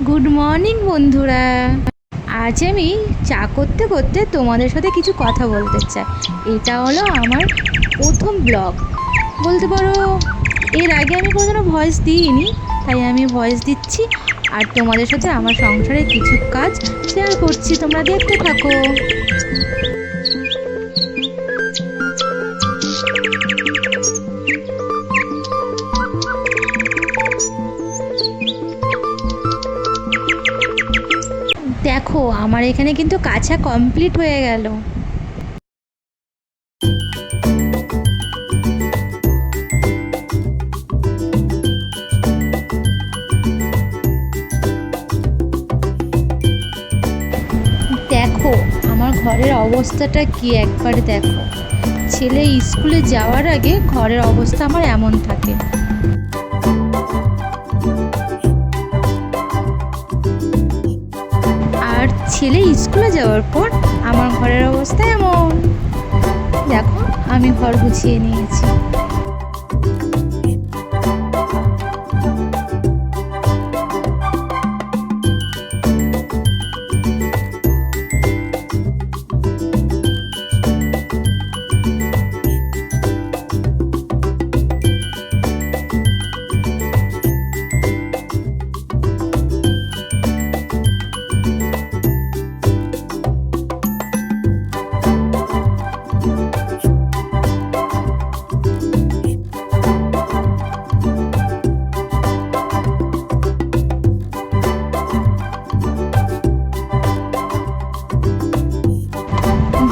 Good morning বন্ধুরা। আজ আমি চা করতে করতে তোমাদের সাথে কিছু কথা বলতে চাই। এটা হলো আমার প্রথম ব্লগ বলতে পারো। এর আগে আমি কোনোদিনও ভয়েস দিইনি, তাই আমি ভয়েস দিচ্ছি আর তোমাদের সাথে আমার সংসারের কিছু কাজ শেয়ার করছি। তোমরা দেখতে থাকো। দেখো আমার এখানে কিন্তু কাঁচা কমপ্লিট হয়ে গেল। দেখো আমার ঘরের অবস্থাটা কি একবার দেখো। ছেলে স্কুলে যাওয়ার আগে ঘরের অবস্থা আমার এমন থাকে। আর ছেলে স্কুলে যাওয়ার পর আমার ঘরের অবস্থা এমন। দেখো আমি ঘর গুছিয়ে নিয়েছি।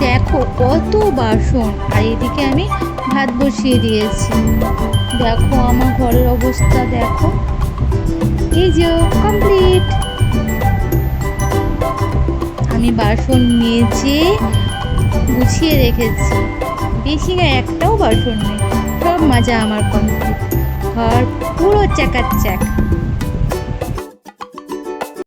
দেখো কত বাসন, আর এদিকে আমি ভাত বসিয়ে দিয়েছি। দেখো আমার ঘরের অবস্থা দেখো, এই যে কমপ্লিট। আমি বাসন মেজে গুছিয়ে রেখেছি, বেশি না, একটাও বাসন নেই, সব মাজা আমার কমপ্লিট। ঘর পুরো চাকাচাক।